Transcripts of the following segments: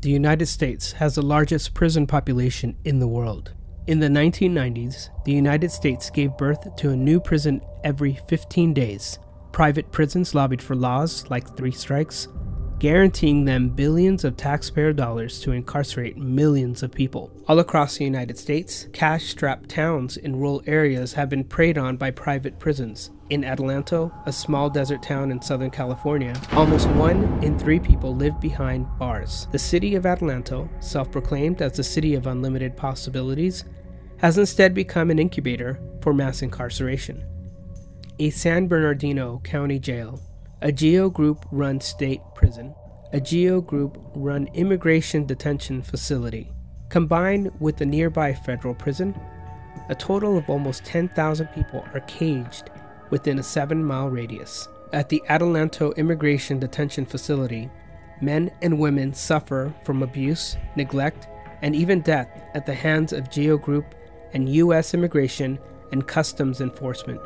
The United States has the largest prison population in the world. In the 1990s, the United States gave birth to a new prison every 15 days. Private prisons lobbied for laws like 3 strikes, guaranteeing them billions of taxpayer dollars to incarcerate millions of people. All across the United States, cash-strapped towns in rural areas have been preyed on by private prisons. In Adelanto, a small desert town in Southern California, almost 1 in 3 people live behind bars. The city of Adelanto, self-proclaimed as the city of unlimited possibilities, has instead become an incubator for mass incarceration. A San Bernardino County jail, a GEO Group-run state prison, a GEO Group-run immigration detention facility, combined with the nearby federal prison, a total of almost 10,000 people are caged within a 7-mile radius. At the Adelanto Immigration Detention Facility, men and women suffer from abuse, neglect, and even death at the hands of GEO Group and U.S. Immigration and Customs Enforcement.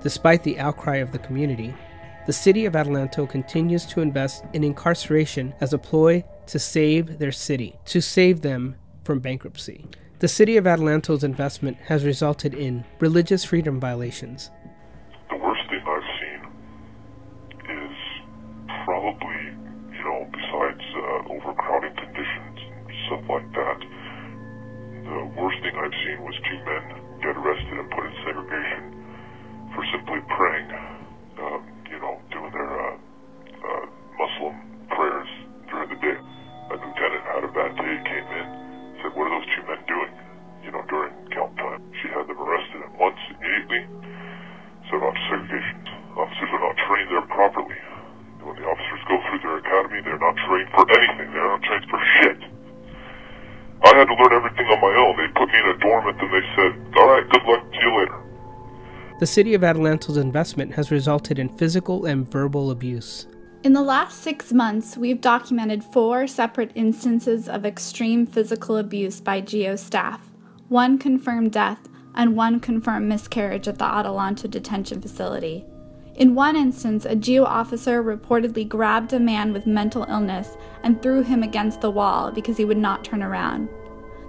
Despite the outcry of the community, the city of Adelanto continues to invest in incarceration as a ploy to save their city, to save them from bankruptcy. The city of Adelanto's investment has resulted in religious freedom violations. The worst thing I've seen is probably, besides overcrowding conditions and stuff like that, the worst thing I've seen was 2 men get arrested and put in segregation for simply praying, doing their Muslim prayers during the day. A lieutenant had a bad day, came in, said, "What are those 2 men doing?" During count time. She had them arrested at once immediately. So segregation. Officers are not trained there properly. When the officers go through their academy, they're not trained for anything. They're not trained for shit. I had to learn everything on my own. They put me in a dorm and then they said, "All right, good luck, see you later." The city of Adelanto's investment has resulted in physical and verbal abuse. In the last 6 months, we've documented 4 separate instances of extreme physical abuse by GEO staff, 1 confirmed death, and 1 confirmed miscarriage at the Adelanto detention facility. In one instance, a GEO officer reportedly grabbed a man with mental illness and threw him against the wall because he would not turn around.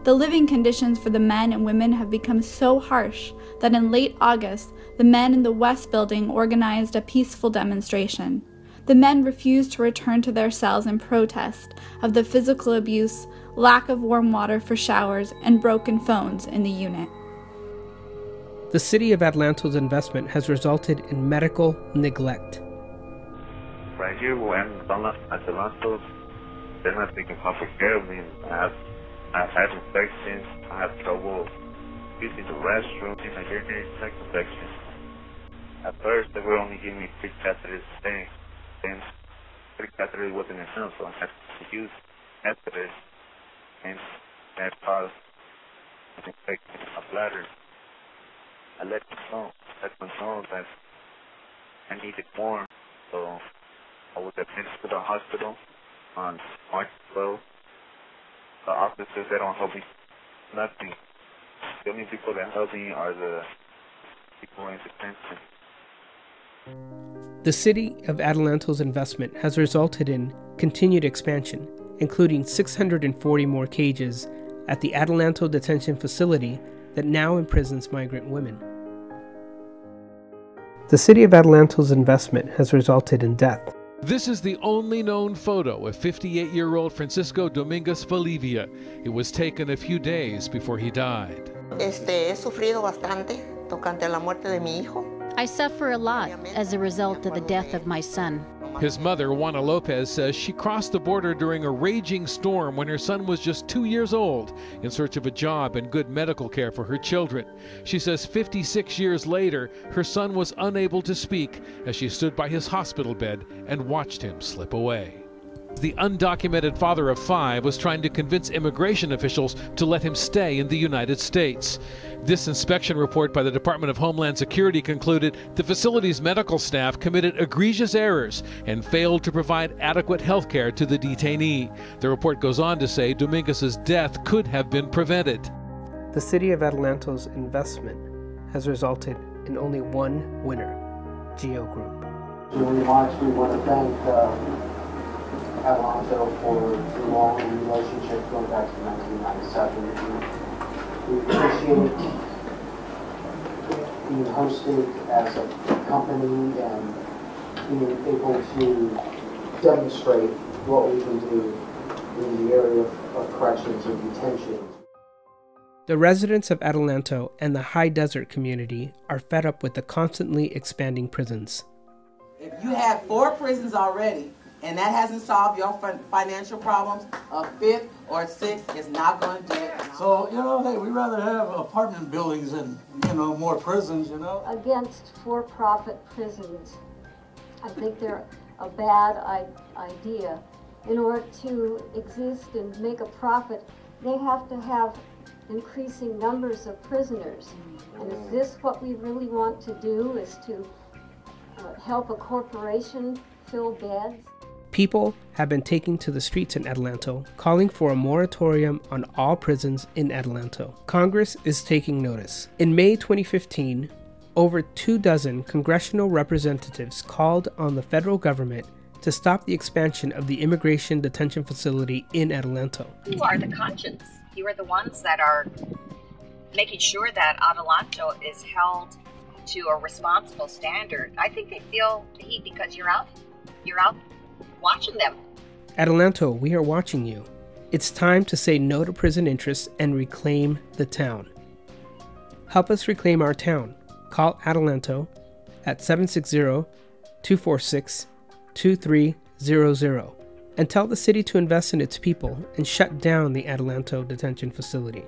The living conditions for the men and women have become so harsh that in late August, the men in the West Building organized a peaceful demonstration. The men refused to return to their cells in protest of the physical abuse, lack of warm water for showers, and broken phones in the unit. The city of Adelanto's investment has resulted in medical neglect. Right here, when Adelanto, they're not taking proper care of me. I've had infections. I have trouble using the restroom. I hear neck infections. At first, they were only giving me 3 catheters a day. Then 3 catheters wasn't enough, so I had to use catheters, and that caused an infection in my bladder. I let them know that I needed more, so I was admitted to the hospital on March 12th. The officers, they don't help me nothing. The only people that help me are the people in detention. The city of Adelanto's investment has resulted in continued expansion, including 640 more cages at the Adelanto detention facility that now imprisons migrant women. The city of Adelanto's investment has resulted in death. This is the only known photo of 58-year-old Francisco Dominguez Valdivia. It was taken a few days before he died. He sufrido bastante tocante la muerte de mi hijo. I suffer a lot as a result of the death of my son. His mother, Juana Lopez, says she crossed the border during a raging storm when her son was just 2 years old, in search of a job and good medical care for her children. She says 56 years later, her son was unable to speak as she stood by his hospital bed and watched him slip away. The undocumented father of 5 was trying to convince immigration officials to let him stay in the United States. This inspection report by the Department of Homeland Security concluded the facility's medical staff committed egregious errors and failed to provide adequate health care to the detainee. The report goes on to say Dominguez's death could have been prevented. The city of Adelanto's investment has resulted in only one winner, GEO Group. We want to thank Adelanto for a long relationship going back to 1997. We appreciate being hosted as a company and being able to demonstrate what we can do in the area of corrections and detention. The residents of Adelanto and the high desert community are fed up with the constantly expanding prisons. If you have 4 prisons already, and that hasn't solved your financial problems, a 5th or 6th is not going to do it. So, hey, we'd rather have apartment buildings and, more prisons, Against for-profit prisons. I think they're a bad idea. In order to exist and make a profit, they have to have increasing numbers of prisoners. And is this what we really want to do, is to help a corporation fill beds? People have been taking to the streets in Adelanto, calling for a moratorium on all prisons in Adelanto. Congress is taking notice. In May 2015, over 24 congressional representatives called on the federal government to stop the expansion of the immigration detention facility in Adelanto. You are the conscience. You are the ones that are making sure that Adelanto is held to a responsible standard. I think they feel the heat because you're out watching them. Adelanto, we are watching you. It's time to say no to prison interests and reclaim the town. Help us reclaim our town. Call Adelanto at 760-246-2300 and tell the city to invest in its people and shut down the Adelanto detention facility.